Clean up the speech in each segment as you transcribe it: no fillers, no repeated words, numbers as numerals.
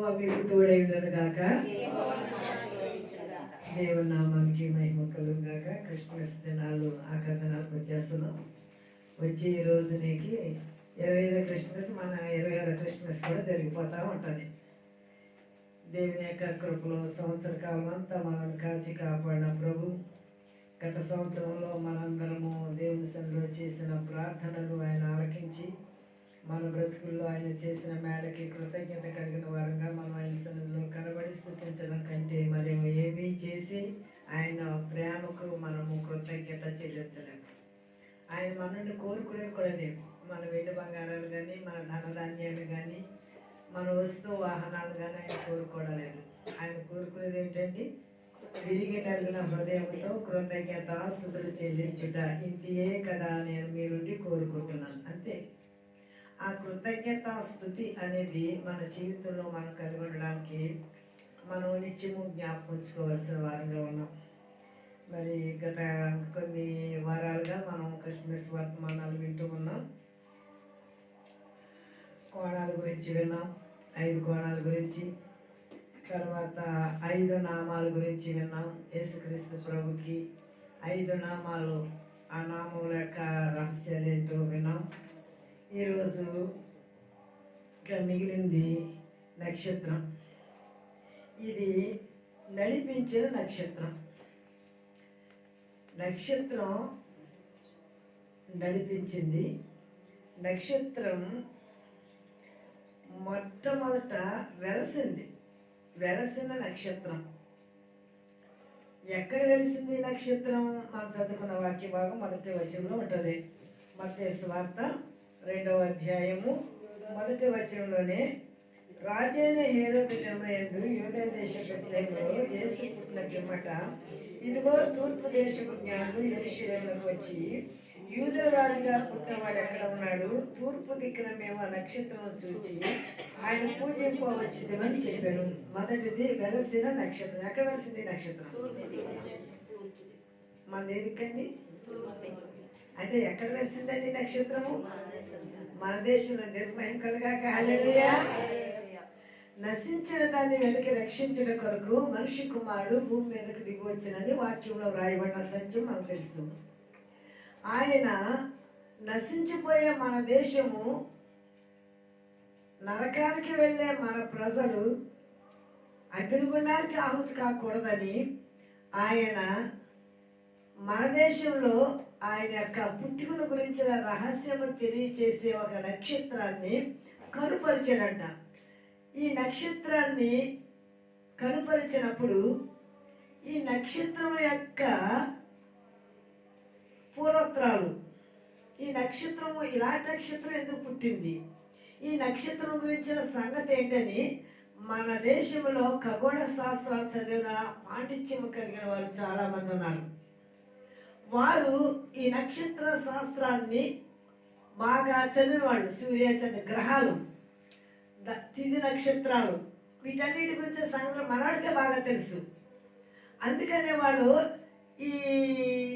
యెహోవా మీకు తోడైందను గాక. దేవుని నామానికి మహిమ కలుగును గాక. క్రిస్మస్ దినాలు ఆఖరి దినాలకు వచ్చేస్తున్నాం. వచ్చి ఈ రోజు నీకు 25వ క్రిస్మస్, మన 26వ క్రిస్మస్ కూడా జరిగిపోతూ ఉంటుంది. దేవుని యొక్క కృపలో సంవత్సర కాలం అంతా మనల్ని కాచి కాపాడిన ప్రభు గత సంవత్సరంలో మనందరము దేవుని సన్నిధిలో చేసిన ప్రార్థనలు ఆయన ఆలకించి మన బ్రతుకుల్లో ఆయన చేసిన మేడకి కృతజ్ఞత కలిగిన వారంగా మనం ఆయన సన్నిధిలో కనబడి స్తుతించడం కంటే మరేమో ఏమీ చేసి ఆయన ప్రేమకు మనము కృతజ్ఞత చెల్లించలేము. ఆయన మన నుండి కోరుకునేది కూడా లేదు. మన వెండి బంగారాలు కానీ, మన ధనధాన్యాలు కానీ, మన వస్తు వాహనాలు కానీ ఆయన కోరుకోవడలేదు. ఆయన కోరుకునేది ఏంటంటే విరిగి నలిగిన హృదయంతో కృతజ్ఞత స్తుతులు చెల్లించుట. ఇంతియే కదా నేను మీ నుండి కోరుకుంటున్నాను. అంతే. ఆ కృతజ్ఞత స్తుతి అనేది మన జీవితంలో మనం కలిగి ఉండడానికి మనం నిత్యము జ్ఞాపకించుకోవాల్సిన వారంగా ఉన్నాం. మరి గత కొన్ని వారాలుగా మనం క్రిస్మస్ వర్తమానాలు వింటూ ఉన్నాం. కోణాల గురించి విన్నాం, 5 కోణాల గురించి. తర్వాత 5 నామాల గురించి విన్నాం. యేసుక్రీస్తు ప్రభుకి 5 నామాలు, ఆ నామముల యొక్క రహస్యాలు ఏంటో విన్నాం. ఈరోజు ఇంకా మిగిలింది నక్షత్రం. ఇది నడిపించిన నక్షత్రం. నక్షత్రం నడిపించింది. నక్షత్రం మొట్టమొదట వెలసిన నక్షత్రం. ఎక్కడ వెలిసింది నక్షత్రం? మనం చదువుకున్న వాక్య భాగం 1వ వచనంలో ఉంటుంది. మత్తయి సువార్త 2వ అధ్యాయము 1వ వచనంలోనే, రాజైన హేరోదు దినములందు యూదా దేశ బెత్లెహేములో యేసు పుట్టిన పిమ్మట, ఇదిగో తూర్పు దేశపు జ్ఞానులు యెరూషలేమునకు వచ్చి, యూదుల రాజుగా పుట్టినవాడు ఎక్కడ ఉన్నాడు? తూర్పు దిక్కున మేము ఆ నక్షత్రం చూచి ఆయన పూజింపవచ్చిదని చెప్పాను. మొదటిది వెలసిన నక్షత్రం. ఎక్కడ వెలిసింది నక్షత్రం? మనది ఏ దిక్కండి? అంటే ఎక్కడ వెలిసిందండి నక్షత్రము? మన దేశంలో నిర్మయం కలగాక. హల్లెలూయా. నశించిన దాన్ని వెతికి రక్షించిన కొరకు మనిషి కుమారుడు భూమి మీదకు దిగి వచ్చినని వాక్యంలో రాయబడిన సత్యం మనకు తెలుసు. ఆయన నశించిపోయే మన దేశము, నరకానికి వెళ్ళే మన ప్రజలు అగ్నిగుండానికి ఆహుతి కాకూడదని ఆయన మన దేశంలో ఆయన యొక్క పుట్టుకను గురించిన రహస్యము తెలియచేసే ఒక నక్షత్రాన్ని కనుపరిచాడంట. ఈ నక్షత్రాన్ని కనుపరిచినప్పుడు ఈ నక్షత్రం యొక్క పూర్వత్రాలు, ఈ నక్షత్రము ఇలాంటి నక్షత్రం ఎందుకు పుట్టింది, ఈ నక్షత్రం గురించిన సంగతి ఏంటని మన దేశంలో ఖగోళ శాస్త్రాలు చదివిన పాండిత్యము కలిగిన వారు చాలా మంది ఉన్నారు. వారు ఈ నక్షత్ర శాస్త్రాన్ని బాగా చదివిన వాళ్ళు. సూర్య చంద్ర గ్రహాలు, తిథి నక్షత్రాలు, వీటన్నిటి గురించిన సంగతులు మనవాడికే బాగా తెలుసు. అందుకనే వాళ్ళు ఈ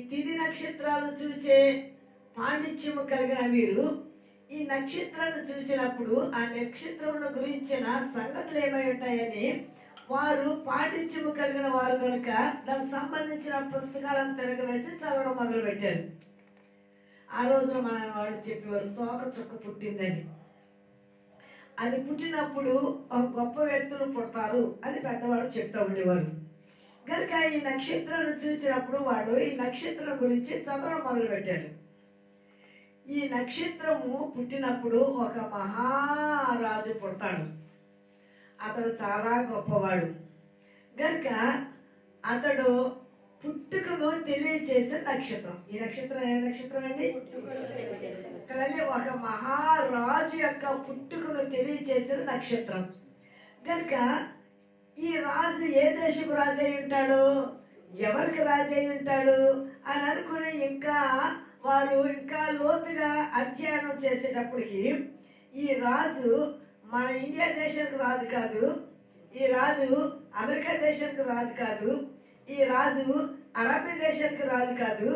తిథి నక్షత్రాలు చూచే పాండిత్యము కలిగిన వీరు ఈ నక్షత్రాన్ని చూసినప్పుడు ఆ నక్షత్రమును గురించిన సంగతులు ఏమై ఉంటాయని వారు పాండిత్యము కలిగిన వారు కనుక దానికి సంబంధించిన పుస్తకాలను తిరగవేసి చదవడం మొదలు పెట్టారు. ఆ రోజున మన వాళ్ళు చెప్పేవారు తోక చుక్క పుట్టిందని. అది పుట్టినప్పుడు ఒక గొప్ప వ్యక్తులు పుడతారు అని పెద్దవాళ్ళు చెప్తూ ఉండేవారు. కనుక ఈ నక్షత్రాన్ని చూసినప్పుడు వాళ్ళు ఈ నక్షత్రం గురించి చదవడం మొదలు పెట్టారు. ఈ నక్షత్రము పుట్టినప్పుడు ఒక మహారాజు పుడతాడు. అతడు చాలా గొప్పవాడు. కనుక అతడు పుట్టుకను తెలియచేసే నక్షత్రం. ఈ నక్షత్రం ఏ నక్షత్రం అండి? కదండి, ఒక మహారాజు యొక్క పుట్టుకను తెలియచేసిన నక్షత్రం. కనుక ఈ రాజు ఏ దేశపు రాజు అయి ఉంటాడు, ఎవరికి రాజు అయి ఉంటాడు అని అనుకుని వారు ఇంకా లోతుగా అధ్యయనం చేసేటప్పటికి ఈ రాజు మన ఇండియా దేశానికి రాజు కాదు, ఈ రాజు అమెరికా దేశానికి రాజు కాదు, ఈ రాజు అరబీ దేశానికి రాజు కాదు.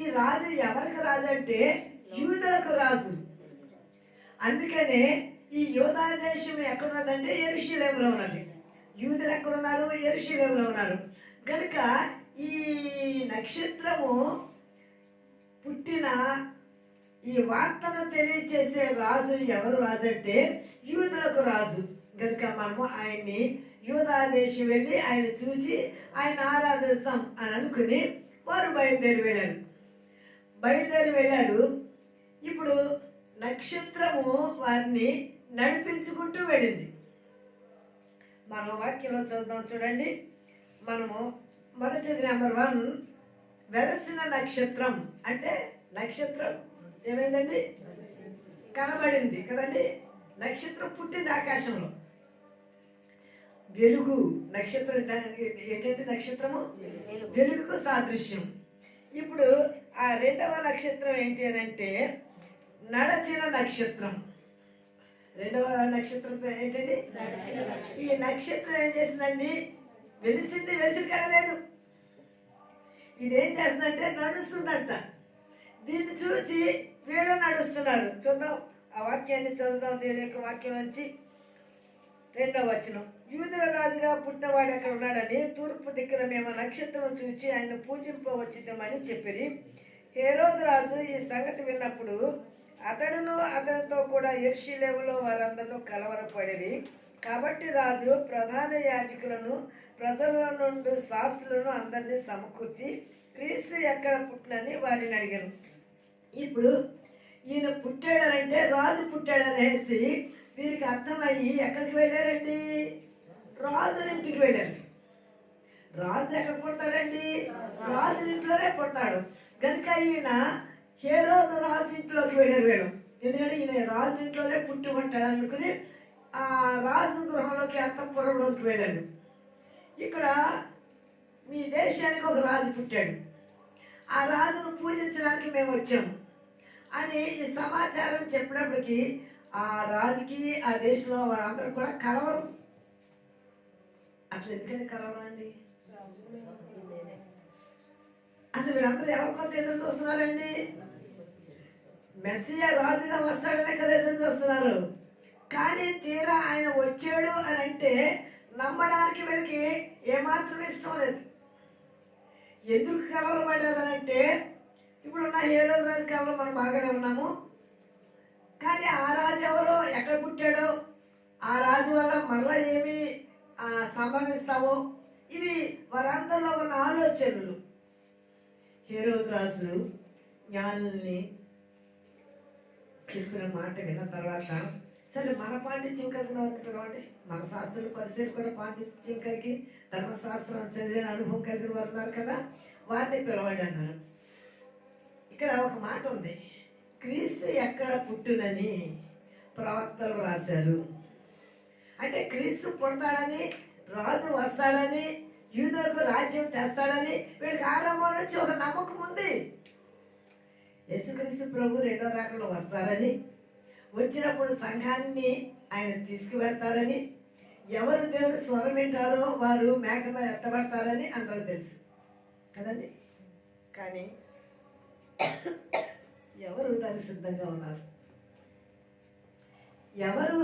ఈ రాజు ఎవరికి రాజు అంటే యూదులకు రాజు. అందుకనే ఈ యోధా దేశం ఎక్కడున్నదంటే యెరూషలేములో ఉన్నది. యూదులు ఎక్కడున్నారు? యెరూషలేములో ఉన్నారు. కనుక ఈ నక్షత్రము పుట్టిన ఈ వార్తను తెలియచేసే రాజు ఎవరు రాజు అంటే యూదులకు రాజు. కనుక మనము ఆయన్ని యూదా దేశం వెళ్ళి ఆయన చూసి ఆయన ఆరాధిస్తాం అని అనుకుని వారు బయలుదేరి వెళ్ళారు. ఇప్పుడు నక్షత్రము వారిని నడిపించుకుంటూ వెళ్ళింది. మనం వాక్యంలో చదువుదాం చూడండి. మనము మొదటిది నెంబర్ 1, వెలసిన నక్షత్రం అంటే నక్షత్రం ఏమైందండి? కనబడింది కదండి. నక్షత్రం పుట్టింది ఆకాశంలో. వెలుగు నక్షత్రం ఏంటంటే నక్షత్రము వెలుగుకు సాదృశ్యం. ఇప్పుడు ఆ రెండవ నక్షత్రం ఏంటి అని అంటే నడచిన నక్షత్రం. రెండవ నక్షత్రం ఏంటండి? ఈ నక్షత్రం ఏం చేసిందండి? వెలిసి కడలేదు. ఇదేం చేస్తుందంటే నడుస్తుందంట. దీన్ని చూసి వీళ్ళు నడుస్తున్నారు. చూద్దాం ఆ వాక్యాన్ని చదువుదాం. దేని యొక్క వాక్యం నుంచి 2వ వచనం. యూదుల రాజుగా పుట్టినవాడు ఎక్కడ ఉన్నాడని తూర్పు దిక్కున మేము నక్షత్రం చూచి ఆయన పూజింపవచ్చితమని చెప్పిరి. హేరోదు రాజు ఈ సంగతి విన్నప్పుడు అతడును అతనితో కూడా యెరూషలేములో వారందరూ కలవరపడిరి. కాబట్టి రాజు ప్రధాన యాజకులను ప్రజల నుండి శాస్త్రులను అందరినీ సమకూర్చి క్రీస్తు ఎక్కడ పుట్టినని వారిని అడిగాను. ఇప్పుడు ఈయన పుట్టాడనంటే రాజు పుట్టాడనేసి వీరికి అర్థమయ్యి ఎక్కడికి వెళ్ళారండి? రాజునింటికి వెళ్ళారు. రాజు ఎక్కడ పుడతాడండి? రాజునింట్లోనే పుడతాడు. కనుక ఈయన హేరోదు రాజు ఇంట్లోకి వెళ్ళారు వీళ్ళు. ఎందుకంటే ఈయన రాజు ఇంట్లోనే పుట్టి ఉంటాడు అనుకుని ఆ రాజు గృహంలోకి అంతఃపురంలోకి వెళ్ళాడు. ఇక్కడ మీ దేశానికి ఒక రాజు పుట్టాడు, ఆ రాజును పూజించడానికి మేము వచ్చాము అని ఈ సమాచారం చెప్పినప్పటికీ ఆ రాజుకి ఆ దేశంలో వాళ్ళందరూ కూడా కలవరం. అసలు ఎందుకంటే కలవరం అండి? అసలు వీళ్ళందరూ ఎవరి కోసం ఎదురు చూస్తున్నారండి? మెస్సియా రాజుగా వస్తాడనే కదా ఎదురు చూస్తున్నారు. కానీ తీరా ఆయన వచ్చాడు అని అంటే నమ్మడానికి వీళ్ళకి ఏమాత్రం ఇష్టం లేదు. ఎందుకు కలవరపడ్డారనంటే ఇప్పుడున్న హేరోదు రాజు కాలంలో మనం బాగానే ఉన్నాము, కానీ ఆ రాజు ఎవరో ఎక్కడ పుట్టాడో ఆ రాజు వల్ల మళ్ళా ఏమి సంభవిస్తావో ఇవి వారందరిలో ఉన్న ఆలోచనలు. హేరోదు రాజు జ్ఞానుల్ని చెప్పిన మాట విన్న తర్వాత సరే మన పాండిత్యం కలిగిన వారిని పిలవండి. మన శాస్త్రులు పరిశీలి కూడా పాండిత్యం కలిగి ధర్మశాస్త్రం చదివిన అనుభవం కలిగిన వారు ఉన్నారు కదా, వారిని పిలవండి అన్నారు. ఇక్కడ ఒక మాట ఉంది, క్రీస్తు ఎక్కడ పుట్టునని ప్రవక్తలు రాశారు. అంటే క్రీస్తు పుడతాడని, రాజు వస్తాడని, యూదులకు రాజ్యం తెస్తాడని వీళ్ళకి ఆరంభం నుంచి ఒక నమ్మకం ఉంది. యేసుక్రీస్తు ప్రభు 2వ రాకడలో వస్తారని, వచ్చినప్పుడు సంఘాన్ని ఆయన తీసుకువెళ్తారని, ఎవరు దేవుని స్వరం వింటారో వారు మేఘ మీద ఎత్తబడతారని అందరూ తెలుసు కదండి. కానీ ఎవరు దానికి సిద్ధంగా ఉన్నారు? ఎవరు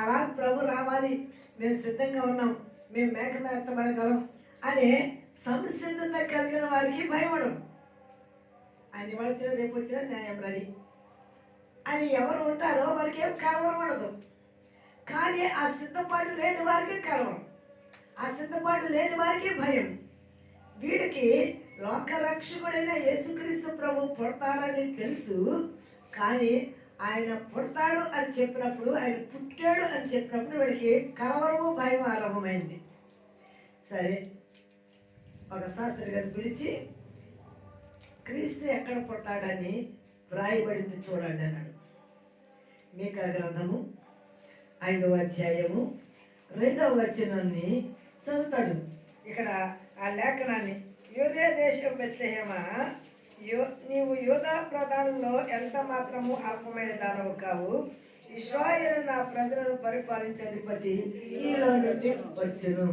అలా ప్రభు రావాలి, మేము సిద్ధంగా ఉన్నాం, మేము మేఘ మీద ఎత్తబడగలం అనే సంసిద్ధత కలిగిన వారికి భయం ఉండదు. ఆయన ఇవాళ వచ్చినా రేపు వచ్చినా న్యాయం రెడీ అని ఎవరు ఉంటారో వారికి ఏం కలవరం ఉండదు. కానీ ఆ సిద్ధపాటు లేని వారికి కలవరం, ఆ సిద్ధపాటు లేని వారికి భయం. వీడికి లోకరక్షకుడైన యేసుక్రీస్తు ప్రభు పుడతారని తెలుసు, కానీ ఆయన పుడతాడు అని చెప్పినప్పుడు, ఆయన పుట్టాడు అని చెప్పినప్పుడు వీడికి కలవరము భయం ఆరంభమైంది. సరే, ఒక శాస్త్రి గారిని పిలిచి క్రీస్తు ఎక్కడ పుడతాడని వ్రాయబడింది చూడండి అన్నాడు. మీకా గ్రంథము 5వ అధ్యాయము 2వ వచనాన్ని చదువుతాడు. ఇక్కడ ఆ లేఖనాన్ని, యూదే దేశం బెత్లెహేమా, నీవు యూదా ప్రధానంలో ఎంత మాత్రము అల్పమైన దానవు కావు, ఇశ్రాయేలు నా ప్రజలను పరిపాలించే అధిపతి నీలో నుండి వచ్చును.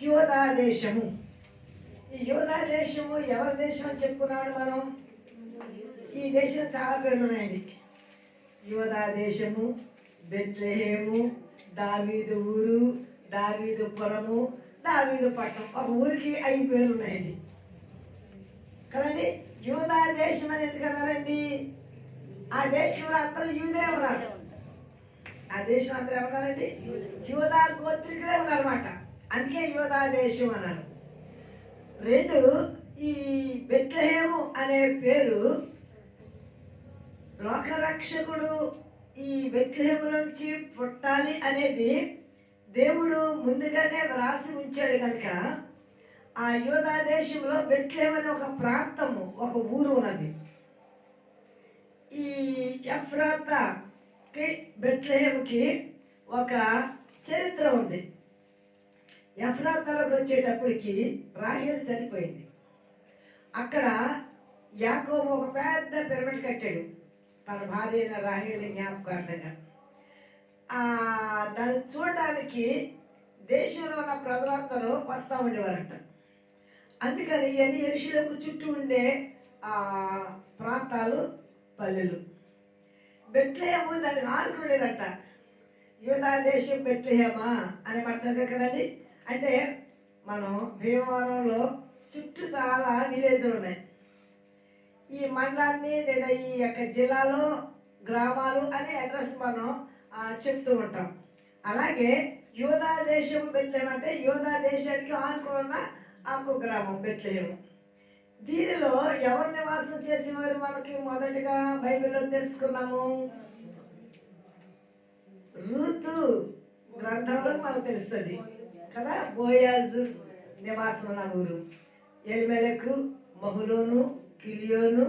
యూదా దేశము, ఈ యూదా దేశము ఎవరి దేశం అని చెప్పుకున్నాడు మనం? ఈ దేశం చాలా పేర్లు ఉన్నాయండి. యూదా దేశము, బెత్లెహేము, దావీదు ఊరు, దావీదు పురము, దావీదు పట్టణం. ఒక ఊరికి 5 పేర్లు ఉన్నాయండి కదండి. యూదా దేశం అని ఎందుకు అన్నారండి? ఆ దేశంలో అందరూ యూదే ఉన్నారు. ఆ దేశం అందరూ ఏమన్నారండి? యూదా గోత్రికులే ఉన్నారన్నమాట. అందుకే యూదా దేశం అన్నారు. 2, ఈ బెత్లెహేము అనే పేరు లోకరక్షకుడు ఈ బెత్లెహేము నుంచి పుట్టాలి అనేది దేవుడు ముందుగానే వ్రాసి ఉంచాడు కనుక ఆ యూదా దేశంలో బెత్లెహేము అనే ఒక ప్రాంతము, ఒక ఊరు ఉన్నది. ఈ ఎఫ్రాతాకి బెత్లెహేముకి ఒక చరిత్ర ఉంది. ఎఫ్రాతాలోకి వచ్చేటప్పటికి రాహేలు చనిపోయింది. అక్కడ యాకోబు ఒక పెద్ద పిరమిడ్ కట్టాడు తన భార్య అయిన రాహేలు జ్ఞాపకార్థంగా. దాన్ని చూడడానికి దేశంలో ఉన్న ప్రజలందరూ వస్తూ ఉండేవారంట. అందుకని ఇవన్నీ యెరూషలేముకు చుట్టూ ఉండే ప్రాంతాలు, పల్లెలు. బెత్లెహేము దానికి ఆనుకునేదంట. యూదా దేశం బెత్లెహేమా అని మాట్లాడతారు కదండి. అంటే మనం భీమవరంలో చుట్టూ చాలా విలేజ్లు ఉన్నాయి. ఈ మండలాన్ని లేదా ఈ యొక్క జిల్లాలో గ్రామాలు అనే అడ్రస్ మనం చెప్తూ ఉంటాం. అలాగే యూదా దేశం బెత్లెహేము అంటే యూదా దేశానికి ఆనుకున్న ఒక గ్రామం బెత్లెహేము. దీనిలో ఎవరు నివాసం చేసేవారు మనకి మొదటిగా బైబిల్లో తెలుసుకున్నాము. రూతు గ్రంథంలో మనకు తెలుస్తుంది కదా. బోయాజు నివాసం ఉన్న ఊరు. ఎలిమెలకు, మహులోను, కిలియోను,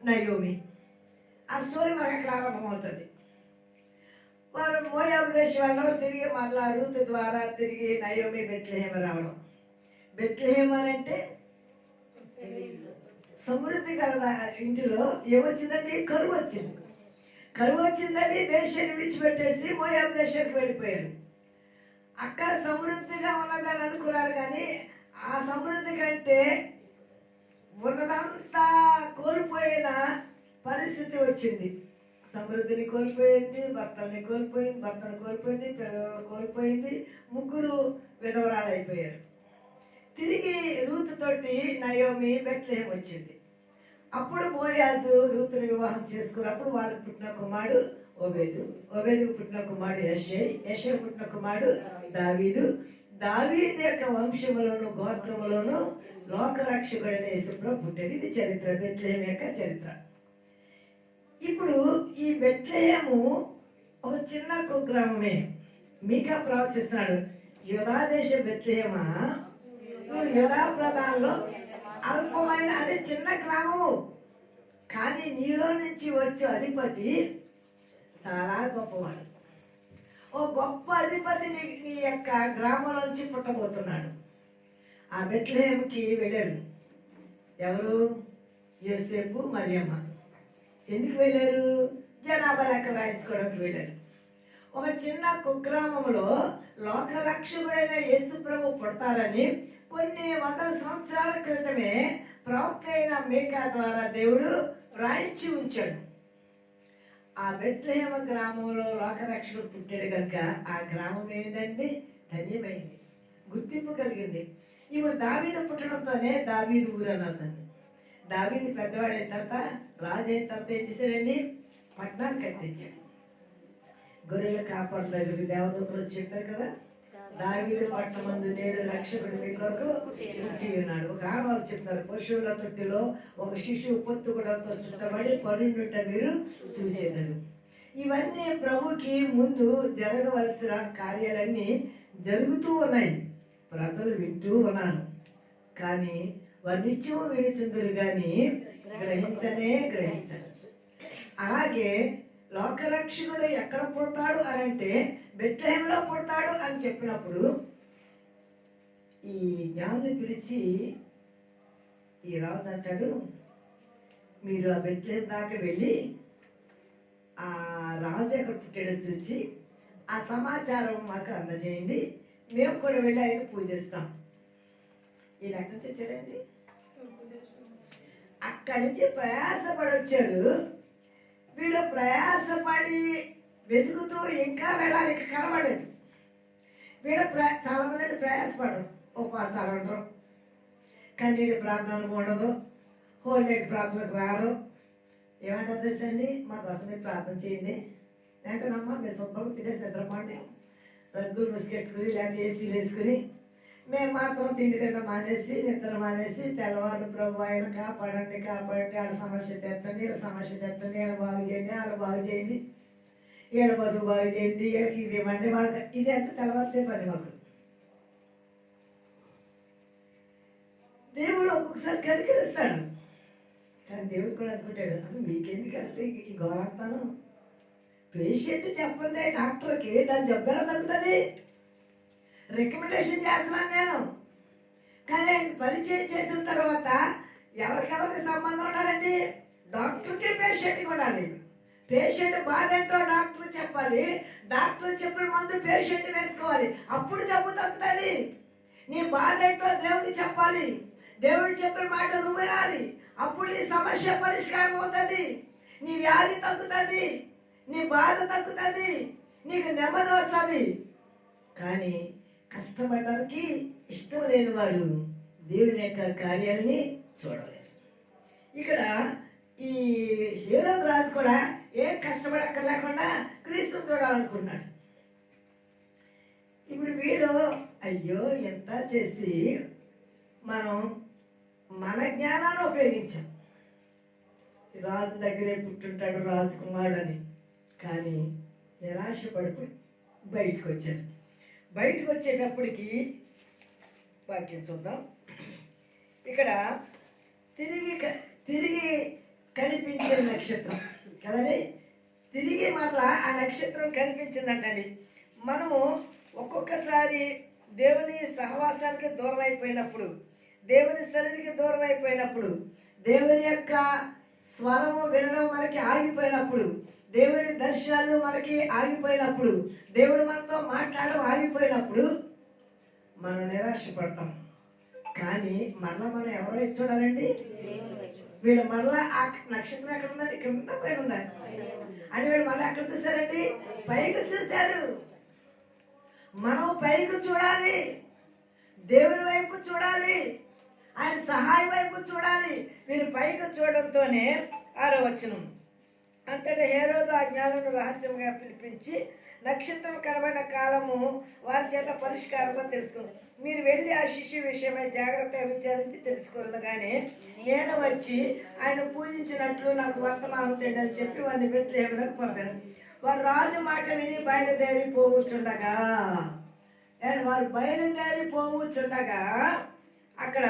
నయోమి. ఆ స్టోరీ మనకు అక్కడ ఆరంభమవుతుంది. వారు మోయాబు దేశం వాళ్ళు తిరిగి మళ్ళా రూతు ద్వారా తిరిగి నయోమి బెత్లెహేము రావడం. బెత్లెహేము అని అంటే సమృద్ధి గల ఇంటిలో ఏమొచ్చిందండి? కరువు వచ్చింది. కరువు వచ్చిందని దేశాన్ని విడిచిపెట్టేసి మోయాబు దేశానికి వెళ్ళిపోయారు. అక్కడ సమృద్ధిగా ఉన్నదని అనుకున్నారు, కానీ ఆ సమృద్ధి కంటే ఉన్నదంతా కోల్పోయిన పరిస్థితి వచ్చింది. సమృద్ధిని కోల్పోయింది, భర్తని కోల్పోయింది, పిల్లలను కోల్పోయింది, 3 విధవరాలు అయిపోయారు. తిరిగి రూతు తోటి నయోమి బెత్లెహేము వచ్చింది. అప్పుడు బోయాజు రూతుని వివాహం చేసుకున్నప్పుడు వాళ్ళకి పుట్టిన కుమారుడు ఓబేదు, ఓబేదుకు పుట్టిన కుమారుడు యెషై, యెషై పుట్టిన కుమారుడు దావీదు, దావీదు యొక్క వంశములోను గోత్రములోను లోకరక్షకుడైన యేసుప్రభు పుట్టేది. ఇది చరిత్ర, బెత్లెహేము యొక్క చరిత్ర. ఇప్పుడు ఈ బెత్లెహేము ఒక చిన్న కుగ్రామమే. మీకా ప్రవచిస్తున్నాడు, యూదా దేశ బెత్లెహేమా, నువ్వు యూదా ప్రధానంలో అల్పమైన అంటే చిన్న గ్రామము, కానీ నీలో నుంచి వచ్చే అధిపతి చాలా గొప్పవాడు. ఓ గొప్ప అధిపతి నీ యొక్క గ్రామం నుంచి పుట్టబోతున్నాడు. ఆ బెత్లెహేముకి వెళ్ళారు ఎవరు? యోసేపు, మరియమ్మ. ఎందుకు వెళ్ళారు? జనాభా లెక్క రాయించుకోవడానికి వెళ్ళారు. ఒక చిన్న కుగ్రామంలో లోకరక్షకుడైన యేసుప్రభు పుడతారని కొన్ని వందల సంవత్సరాల క్రితమే ప్రవక్త అయిన మీకా ద్వారా దేవుడు రాయించి ఉంచాడు. ఆ బెత్లెహేము గ్రామంలో లోకరక్షకుడు పుట్టాడు కనుక ఆ గ్రామం ఏంటండి? ధన్యమైంది, గుర్తింపు కలిగింది. ఇప్పుడు దావీదు పుట్టడంతోనే దావీదు ఊరు అన్నది. దావీదు పెద్దవాడైన తర్వాత, రాజు అయిన తర్వాత ఏం చేశాడండి? పట్టణాన్ని కట్టించాడు. గొర్రెల కాపరి దగ్గర దేవదూతలు చెప్తారు కదా, దావీదు పట్టణమందు నేడు రక్షకుడు మీ కొరకు పుట్టి ఉన్నాడు. ఒక ఆడవాళ్ళు చెప్తారు, పశువుల తొట్టిలో ఒక శిశువు పొత్తుకుడంతో చుట్టబడి పరుండుట మీరు చూసేదారు. ఇవన్నీ ప్రభుకి ముందు జరగవలసిన కార్యాలన్నీ జరుగుతూ ఉన్నాయి. ప్రజలు వింటూ ఉన్నారు, కానీ వారు నిత్యము వినుచుందరు కానీ గ్రహించరు. అలాగే లోకరక్షకుడు ఎక్కడ పుడతాడు అని అంటే బెత్లెహేములో పుడతాడు అని చెప్పినప్పుడు ఈ జ్ఞానుని పిలిచి ఈ రాజు అంటాడు, మీరు ఆ బెత్లెహేము దాకా వెళ్ళి ఆ రాజు ఎక్కడ పుట్టాడో చూసి ఆ సమాచారం మాకు అందజేయండి, మేము కూడా వెళ్ళి ఆయన పూజిస్తాం. వీళ్ళు ఎక్కడి నుంచి వచ్చారండి? అక్కడి నుంచి ప్రయాసపడి వచ్చారు. వీళ్ళు ప్రయాసపడి వెతుకుతూ ఇంకా వెళ్ళాలి, ఇంకా కనబడలేదు. చాలా మంది అంటే ప్రయాసపడరు, ఉపవాసాలు ఉండరు, కన్నీటి ప్రార్థనలు ఉండదు, హోల్ ప్రార్థనలకు రారు. ఏమంటారు తెలుసండి, మాకోసం మీరు ప్రార్థన చేయండి వెంటనమ్మా, మీరు శుభ్రంగా తినేసి నిద్రపోండి, రగ్గులు బిస్కెట్టుకుని లేదా ఏసీలు వేసుకుని. మేము మాత్రం తిండి తిండి మానేసి నిద్ర మానేసి తెల్లవారు ప్రభు ఆయన కాపాడండి కాపాడండి, వాళ్ళ సమస్య తెచ్చండి, వీళ్ళ సమస్య తెచ్చండి, వీళ్ళ బాగు చేయండి, వాళ్ళ బాగు చేయండి, వీళ్ళ బతుకు బాగు చేయండి, వీళ్ళకి ఇది ఇవ్వండి, వాళ్ళకి ఇది అంత తెల్లవారితే పని మాకు. దేవుడు ఒక్కొక్కసారి కనికరిస్తాడు, కానీ దేవుడు కూడా అనుకుంటాడు, అసలు మీకెందుకు అసలు ఈ ఘోరత్తాను? పేషెంట్ చెప్పండి డాక్టర్కి, దాని జబ్బు ఎలా తగ్గుతుంది? రికమెండేషన్ చేస్తున్నాను నేను, కానీ ఆయన పరిచయం చేసిన తర్వాత ఎవరికెవరికి సంబంధం ఉండాలండి? డాక్టర్కి పేషెంట్కి ఉండాలి. పేషెంట్ బాధ ఏంటో డాక్టర్ చెప్పాలి, డాక్టర్ చెప్పిన మందు పేషెంట్ వేసుకోవాలి, అప్పుడు జబ్బు తగ్గుతుంది. నీ బాధ ఏంటో దేవుడికి చెప్పాలి, దేవుడు చెప్పిన మాట నువ్వు వినాలి, అప్పుడు నీ సమస్య పరిష్కారం అవుతుంది, నీ వ్యాధి తగ్గుతుంది, నీ బాధ తగ్గుతుంది, నీకు నెమ్మది వస్తుంది. కానీ కష్టపడడానికి ఇష్టం లేని వారు దేవుని యొక్క కార్యాలని చూడలేరు. ఇక్కడ ఈ హేరోదు రాజు కూడా ఏం కష్టపడక్కర్లేకుండా క్రీస్తుని చూడాలనుకున్నాడు. ఇప్పుడు వీడు అయ్యో ఎంత చేసి మనం మన జ్ఞానాన్ని ఉపయోగించాం, రాజు దగ్గరే పుట్టుంటాడు రాజకుమారుడు అని, కానీ నిరాశ పడిపోయి బయటకు వచ్చారు. బయటకు వచ్చేటప్పటికి వాక్యం చూద్దాం. ఇక్కడ తిరిగి కనిపించే నక్షత్రం కదండి, తిరిగి మరలా ఆ నక్షత్రం కనిపించిందంటండి. మనము ఒక్కొక్కసారి దేవుని సహవాసానికి దూరం అయిపోయినప్పుడు, దేవుని సన్నిధికి దూరం అయిపోయినప్పుడు, దేవుని యొక్క స్వరము వినడం మనకి ఆగిపోయినప్పుడు, దేవుడి దర్శనాలు మనకి ఆగిపోయినప్పుడు, దేవుడు మనతో మాట్లాడడం ఆగిపోయినప్పుడు మనం నిరాశపడతాం. కానీ మరలా మనం ఎవరో చూడాలండి, వీళ్ళు మరలా ఆ నక్షత్రం ఎక్కడ ఉందండి? కింద పైన ఉందా అని వీళ్ళు మళ్ళీ ఎక్కడ చూశారండి? పైకి చూశారు. మనం పైకి చూడాలి, దేవుని వైపు చూడాలి, ఆయన సహాయం వైపు చూడాలి. వీరు పైకి చూడడంతోనే 6వ వచనం, అంతటా హేరోదు ఆ జ్ఞానులను రహస్యంగా పిలిపించి నక్షత్రం కనబడిన కాలము వారి చేత పరిష్కారంగా తెలుసుకుని, మీరు వెళ్ళి ఆ శిష్యు విషయమై జాగ్రత్తగా విచారించి తెలుసుకోవాలి, కానీ నేను వచ్చి ఆయన పూజించినట్లు నాకు వర్తమానం తెండి అని చెప్పి వారిని బెత్లెహేమునకు పంపాను. వారు రాజు మాట విని బయలుదేరిపోవచ్చుండగా అక్కడ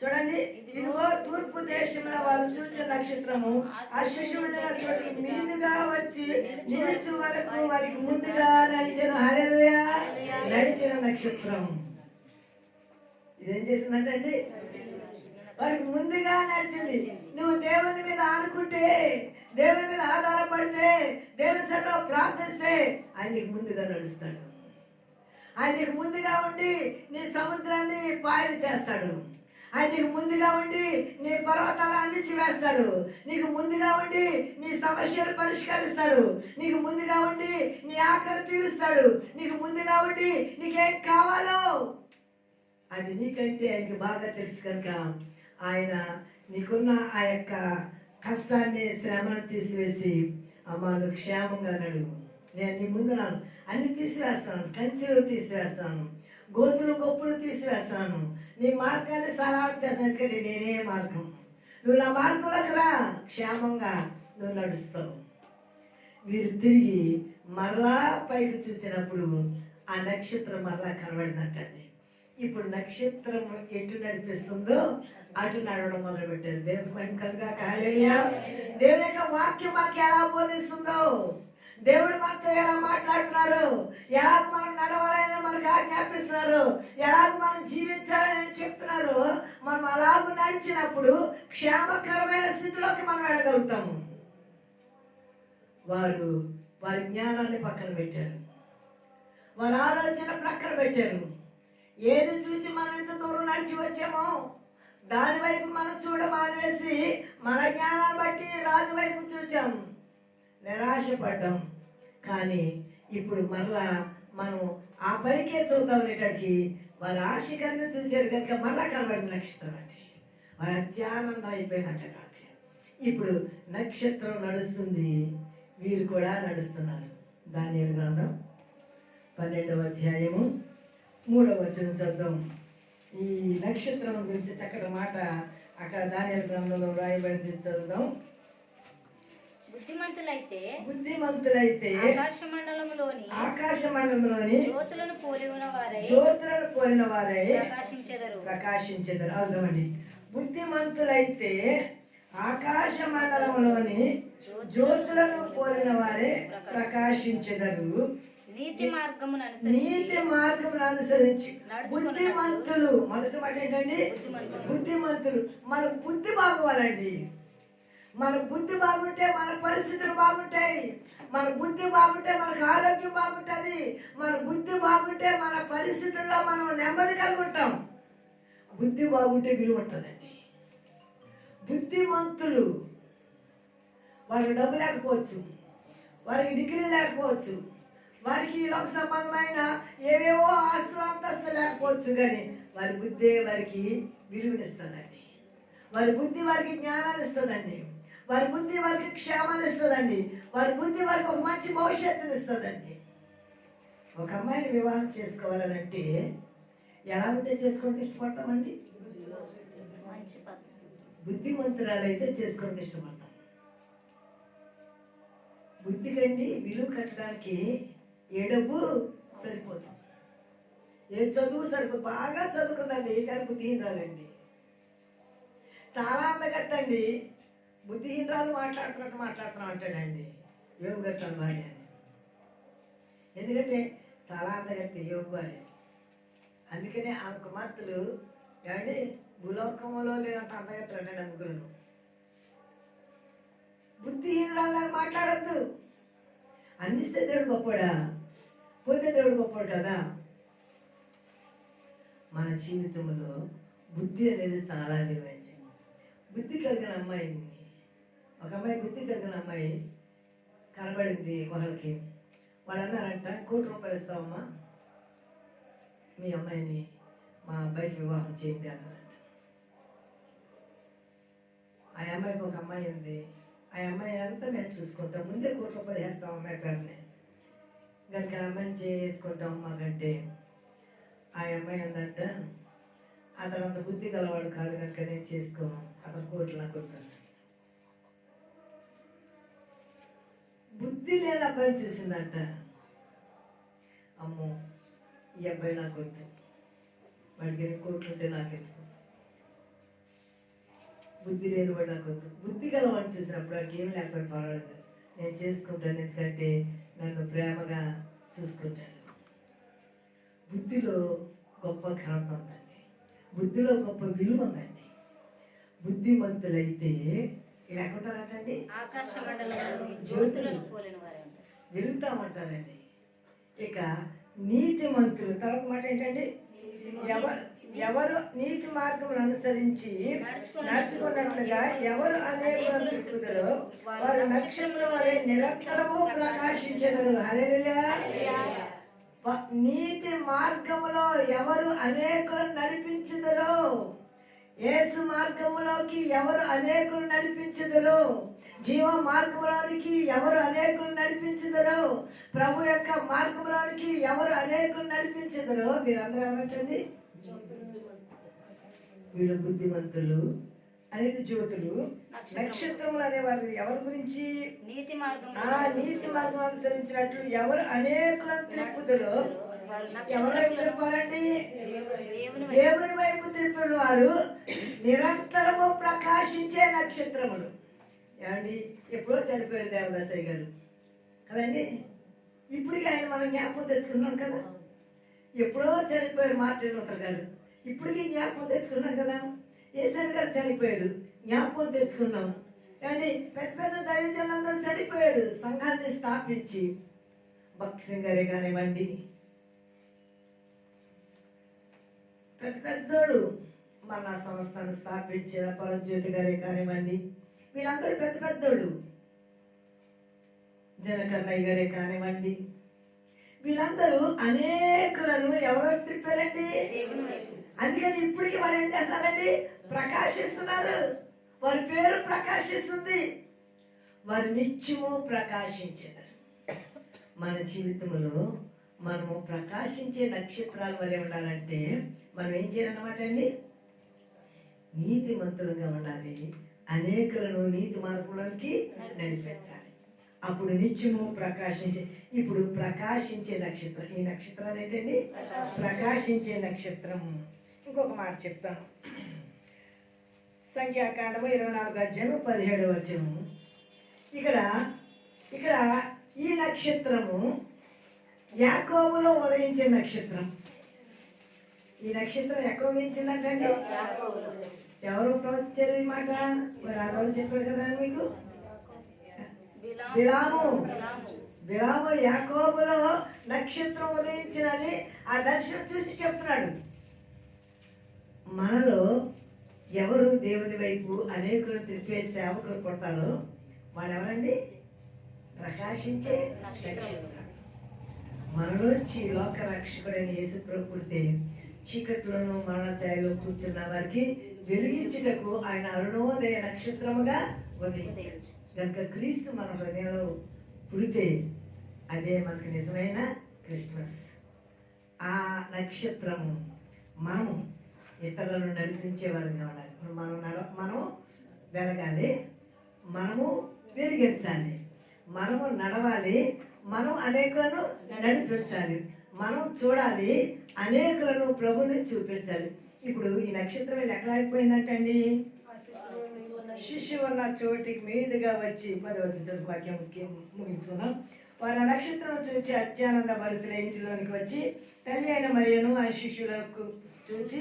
చూడండి, ఇదిగో తూర్పు దేశంలో వారు చూసిన నక్షత్రము ఆ శిశువు చోటు మీదుగా వచ్చి నిలిచే వరకు వారికి ముందుగా నడిచిన హల్లెలూయా నడిచిన నక్షత్రం ఇదేం చేసిందంటే అండి, వారికి ముందుగా నడిచింది. నువ్వు దేవుని మీద ఆనుకుంటే, దేవుని మీద ఆధారపడితే, దేవుని సన్నిధిలో ప్రార్థిస్తే ఆయన నీకు ముందుగా నడుస్తాడు. ఆయన నీకు ముందుగా ఉండి నీ సముద్రాన్ని పాయలు చేస్తాడు. ఆయన నీకు ముందుగా ఉండి నీ పర్వతాలు అణిచివేస్తాడు. నీకు ముందుగా ఉండి నీ సమస్యలు పరిష్కరిస్తాడు. నీకు ముందుగా ఉండి నీ ఆకలి తీరుస్తాడు. నీకు ముందుగా ఉండి నీకేం కావాలో అది నీకంటే ఆయనకి బాగా తెలుసు కనుక ఆయన నీకున్న ఆ యొక్క కష్టాన్ని, శ్రమను తీసివేసి, అమ్మా నువ్వు క్షేమంగా నడువు, నేను నీ ముందున్నాను, అన్ని తీసివేస్తాను, కంచెలు తీసివేస్తాను, గోతులు గొప్పులు తీసివేస్తాను, నీ మార్గాన్ని సలహా చేస్తాను, ఎందుకంటే నేనే మార్గం, నువ్వు నా మార్గంలోకి రా, క్షేమంగా నువ్వు నడుస్తావు. వీరు తిరిగి మరలా పైకి చూసినప్పుడు ఆ నక్షత్రం మరలా కనబడిందంటండి. ఇప్పుడు నక్షత్రం ఎటు నడిపిస్తుందో అటు నడవడం మొదలు పెట్టారు. దేవుని మహిమ కలుగాక. హల్లెలూయా. దేవుని యొక్క వాక్యం మనకి ఎలా బోధిస్తుందో, దేవుడు మనతో ఎలా మాట్లాడుతున్నారు, ఎలాగ మనం నడవాలని మనకు ఆజ్ఞాపిస్తున్నారు, ఎలాగ మనం జీవించాలని చెప్తున్నారు. మనం అలాగ నడిచినప్పుడు క్షేమకరమైన స్థితిలోకి మనం వెళ్ళగలుగుతాము. వారు వారి జ్ఞానాన్ని పక్కన పెట్టారు, వారి ఆలోచన ప్రక్కన పెట్టారు. ఏది చూసి మనం ఎంత దూరం నడిచి వచ్చామో దాని వైపు మనం చూడమానేసి మన జ్ఞానాన్ని బట్టి రాజు వైపు చూచాం, నిరాశపడ్డాం. కానీ ఇప్పుడు మరలా మనం ఆ పైకే చూద్దాం అనేటానికి వారు ఆశకరంగా చూశారు కనుక మరలా కనబడిన నక్షత్రం అండి. వారు అత్యానందం అయిపోయిందంట. ఇప్పుడు నక్షత్రం నడుస్తుంది, వీరు కూడా నడుస్తున్నారు. దానియేలు గ్రంథం 12వ అధ్యాయము 3వ వచనం చదువుదాం. ఈ నక్షత్రం గురించి చక్కటి మాట అక్కడ దానియేలు గ్రంథంలో రాయబడింది, చదువుదాం. బుద్ధిమంతులైతే ఆకాశ మండలంలోని జ్యోతులను పోలిన వారై ప్రకాశించెదరు. అర్థమండి. బుద్ధిమంతులైతే ఆకాశ మండలంలోని జ్యోతులను పోలిన వారే ప్రకాశించెదరు. నీతి మార్గమును అనుసరించి బుద్ధిమంతులు. మొదటి మాట ఏంటండి? బుద్ధిమంతులు. మన బుద్ధి బాగోవాలండి. మన బుద్ధి బాగుంటే మన పరిస్థితులు బాగుంటాయి. మన బుద్ధి బాగుంటే మనకు ఆరోగ్యం బాగుంటుంది. మన బుద్ధి బాగుంటే మన పరిస్థితుల్లో మనం నెమ్మది కలిగి ఉంటాం. బుద్ధి బాగుంటే విలువ ఉంటుందండి. బుద్ధిమంతులు, వారికి డబ్బు లేకపోవచ్చు, వారికి డిగ్రీ లేకపోవచ్చు, వారికి లోక సంబంధమైన ఏవేవో ఆస్తులు అంతస్తు లేకపోవచ్చు, కానీ వారి బుద్ధి వారికి విలువనిస్తుందండి. వారి బుద్ధి వారికి జ్ఞానాన్ని ఇస్తుందండి. వారి బుద్ధి వారికి క్షేమాన్ని ఇస్తుందండి. వారి బుద్ధి వారికి ఒక మంచి భవిష్యత్తుని ఇస్తుందండి. ఒక అమ్మాయిని వివాహం చేసుకోవాలనంటే ఎలా ఉంటే చేసుకోవడానికి ఇష్టపడతామండి? బుద్ధిమంతురాలైతే చేసుకోవడానికి ఇష్టపడతాం. బుద్ధి కండి విలువ కట్టడానికి ఏ డబ్బు సరిపోతుంది, ఏ చదువు సరిపోదు. బాగా చదువుకుందండి కానీ బుద్ధిహీనరాలండి. చాలా అందగత్తండి, బుద్ధిహీనరాలు మాట్లాడుతున్నాం అంటాడండి యోగు గట్టాను భార్య అని. ఎందుకంటే చాలా అందగత్తి యోగు భార్య. అందుకనే ఆ కుమార్తెలు ఏమండి భూలోకంలో లేనంత అందగత్తలు అంటాడు ఆ ముగ్గురు. బుద్ధిహీనరాలు మాట్లాడద్దు. అందిస్తే దేవుడు గొప్పడా, పోతే దేవుడు గొప్పడు కదా. మన జీవితంలో బుద్ధి అనేది చాలా విలువైంది. బుద్ధి కలిగిన అమ్మాయిని, ఒక అమ్మాయి బుద్ధి కలిగిన అమ్మాయి కనబడింది వాళ్ళకి. వాళ్ళు అన్నారంట, 1 కోటి రూపాయలు ఇస్తామమ్మా మీ అమ్మాయిని మా అబ్బాయికి వివాహం చేయండి అన్నారంట. ఆ అమ్మాయికి ఒక అమ్మాయి ఉంది. ఆ అమ్మాయి అంతా మేము చూసుకుంటాం, ముందే 1 కోటి రూపాయలు వేస్తాం అమ్మాయి పేరుని కనుక అమ్మాయిని చేసుకుంటాం మాకంటే. ఆ అమ్మాయి అందంట, అతను అంత బుద్ధి గలవాడు కాదు కనుక నేను చేసుకోను, అతను కోట్లు నాకు వద్దాను. బుద్ధి లేని అబ్బాయిని చూసిందంట. అమ్మో ఈ అబ్బాయి నాకు వద్దు, వాడికి 2 కోట్లు ఉంటే నాకెందుకు, బుద్ధి లేని వాడు నాకు వద్దు. బుద్ధి గలవాడిని చూసినప్పుడు వాడికి ఏం లేకపోయినా పర్వాలేదు, నేను చేసుకుంటాను, ఎందుకంటే నన్ను ప్రేమగా చూసుకుంటాను. బుద్ధిలో గొప్ప ఘనత ఉందండి, బుద్ధిలో గొప్ప విలువ ఉందండి. బుద్ధిమంతులైతే ఇలా ఎక్కడుంటారంటండి? ఆకాశ మండలంలో జ్యోతులను పోలిన వారు వెలుగుతామంటారండి. ఇక నీతిమంతులు తర్వాత మాట ఏంటండి? ఎవరు నీతి మార్గమును అనుసరించి నడుచుకున్నట్లుగా ఎవరు అనేకులను తిప్పుదరో వారు నక్షత్రం వలె నిరంతరము ప్రకాశించెదరు. హల్లెలూయా. నీతి మార్గములో ఎవరు అనేకులను నడిపించుదరో, యేసు మార్గములోకి ఎవరు అనేకులు నడిపించుదరో, జీవ మార్గంలోనికి ఎవరు అనేకులు నడిపించుదరో, ప్రభు యొక్క మార్గంలోనికి ఎవరు అనేకులు నడిపించుదరో మీరందరూ ఏమంటండి? వీళ్ళు బుద్ధిమంతులు అనేది జ్యోతులు. నక్షత్రములు అనేవారు ఎవరి గురించి? నీతి మార్గం అనుసరించినట్లు ఎవరు అనేకులను త్రిప్పుదరో, ఎవరి వైపు తిప్పాలండి? దేవుని వైపు తిప్పిన వారు నిరంతరము ప్రకాశించే నక్షత్రములు. ఏమండి ఎప్పుడో చనిపోయారు దేవదాసయ్య గారు కదండి, ఇప్పటికీ ఆయన మనం జ్ఞాపకం తెచ్చుకున్నాం కదా. ఎప్పుడో చనిపోయారు మార్టిన్ లూథర్ గారు, ఇప్పటికీ జ్ఞాపకం తెచ్చుకున్నాం కదా. యేసయ్య గారు చనిపోయారు, జ్ఞాపకం తెచ్చుకున్నాం. ఏమండి పెద్ద పెద్ద దైవజనులందరూ చనిపోయారు సంఘాన్ని స్థాపించి. భక్తి సింగ్ గారే కానివ్వండి, పెద్ద పెద్దోళ్ళు మన సంస్థను స్థాపించిన పరంజ్యోతి గారే కానివ్వండి, వీళ్ళందరూ పెద్ద పెద్దోళ్ళు దినకర్ణయ్య గారే కానివ్వండి, వీళ్ళందరూ అనేకులను ఎవరో తిప్పారండి. అందుకని ఇప్పటికి వాళ్ళు ఏం చేస్తారండి? ప్రకాశిస్తున్నారు. వారి పేరు ప్రకాశిస్తుంది. వారు నిత్యము ప్రకాశించారు. మన జీవితంలో మనము ప్రకాశించే నక్షత్రాల వలె ఉండాలంటే మనం ఏం చేయాలన్నమాట అండి? నీతిమంతులుగా ఉండాలి. అనేకులను నీతి మార్గంలోకి నడిపించాలి. అప్పుడు నిత్యము ప్రకాశించే, ఇప్పుడు ప్రకాశించే నక్షత్రం. ఈ నక్షత్రాలు ఏంటండి? ప్రకాశించే నక్షత్రం. ఇంకొక మాట చెప్తాను. సంఖ్యాకాండము 24:17 ఇక్కడ ఈ నక్షత్రము యాకోబులో ఉదయించే నక్షత్రం. ఈ నక్షత్రం ఎక్కడ ఉదయించిందంటే ఎవరు ప్రవచించారు ఈ మాట? మరి ఆడవాళ్ళు చెప్పారు కదా మీకు. బిలాము యాకోబులో నక్షత్రం ఉదయించినని ఆ దర్శనం చూసి చెప్తున్నాడు. మనలో ఎవరు దేవుని వైపు అనేకులు తిరిపే సేవకులు కొడతారో వాళ్ళు ఎవరండి? ప్రకాశించే నక్షత్రం. మనలోంచి లోక రక్షకుడైన యేసు ప్రభు పుడితే చీకట్లోనూ మరణ ఛాయలో కూర్చున్న వారికి వెలిగించుటకు ఆయన అరుణోదయ నక్షత్రముగా ఉదయించాడు. కనుక క్రీస్తు మన హృదయంలో పుడితే అదే మనకు నిజమైన క్రిస్మస్. ఆ నక్షత్రము మనము ఇతరులను నడిపించే వారిగా ఉండాలి. మనం వెలగాలి, మనము వెలిగించాలి, మనము నడవాలి, మనం అనేకులను నడిపించాలి, మనం చూడాలి, అనేకులను ప్రభుని చూపించాలి. ఇప్పుడు ఈ నక్షత్రం ఎక్కడ అయిపోయిందంటే అండి, శిశువు ఉన్న చోటికి మీదుగా వచ్చి 10వ వాక్యం ముగించుకుందాం. వారు ఆ నక్షత్రం చూసి అత్యానంద భరితుల ఇంటిలోనికి వచ్చి తల్లి అయిన మరియను ఆ శిష్యులకు చూచి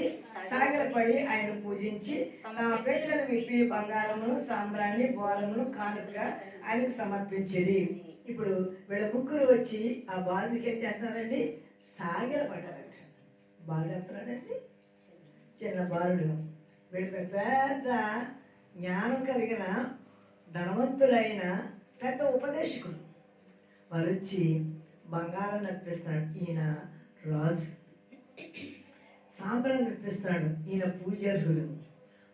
సాగరపడి ఆయన పూజించి తమ పెట్టెలను విప్పి బంగారమును, సాంబ్రాన్ని, బోలమును కానుకగా ఆయనకు సమర్పించేది. ఇప్పుడు వీళ్ళ ముగ్గురు వచ్చి ఆ బాలుడికి ఏం చేస్తున్నారండి? సాగరపడ్డారంట. బాలుడు ఎత్తున్నాడండి, చిన్న బాలుడు. వీళ్ళు పెద్ద జ్ఞానం కలిగిన ధనవంతులైన పెద్ద ఉపదేశకులు. వారు వచ్చి బంగారం నడిపిస్తున్నాడు, ఈయన రాజు. సాంబ్రాన్ని నడిపిస్తున్నాడు, ఈయన పూజార్హుడు.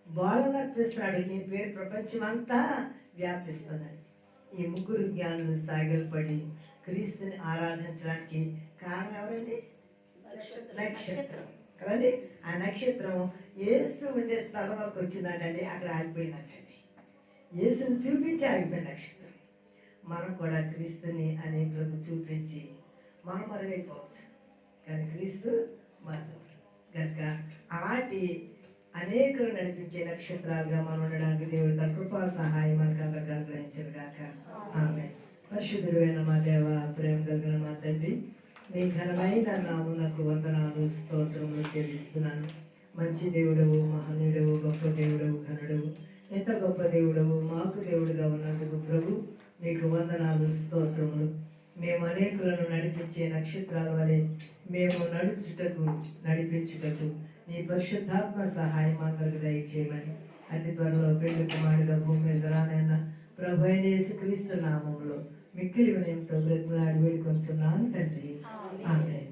బాలు నడిపిస్తున్నాడు, ఈయన పేరు ప్రపంచం అంతా వ్యాపిస్తుంది. ఈ ముగ్గురు జ్ఞానులు సాగిలపడి క్రీస్తుని ఆరాధించడానికి కారణం ఎవరండి? నక్షత్రం కదండి. ఆ నక్షత్రం యేసు ఉండే స్థలం వరకు వచ్చిందంటండి, అక్కడ ఆగిపోయిందంటండి. యేసుని చూపించి ఆగిపోయిన నక్షత్రం. మనం కూడా క్రీస్తుని అనేకులకు చూపించి మనం మరుగైపోవచ్చు, కానీ క్రీస్తు మరుగు. కనుక అలాంటి అనేకులు నడిపించే నక్షత్రాలుగా మనం ఉండడానికి దేవుడి తన కృపా సహాయం మనకు అందరికీ అనుగ్రహించను గాక. ఆమె పరిశుద్ధుడైన మా దేవ, ప్రేమ కలిగిన మా తండ్రి, మీ ఘనమైన నామునకు వందనాలు, స్తోత్రములు చెల్లిస్తున్నాను. మంచి దేవుడవు, మహనీయుడవు, గొప్ప దేవుడవు, ఘనుడవు, ఎంత గొప్ప దేవుడవు మాకు దేవుడుగా ఉన్నందుకు ప్రభు మీకు వందనాలు, స్తోత్రములు. మేము అనేకులను నడిపించే నక్షత్రాల వలె మేము నడిపించుటకు నీ పరిశుద్ధాత్మ సహాయం అందరికి దయచేయమని అతి త్వరలో పెళ్లి కుమారుడుగా భూమి మీద రానైనా ప్రభు అయిన యేసుక్రీస్తు నామములో మిక్కిలి వినయంతో బ్రతిమలాడి వేడుకొంచున్నాను తండ్రి. ఆమేన్.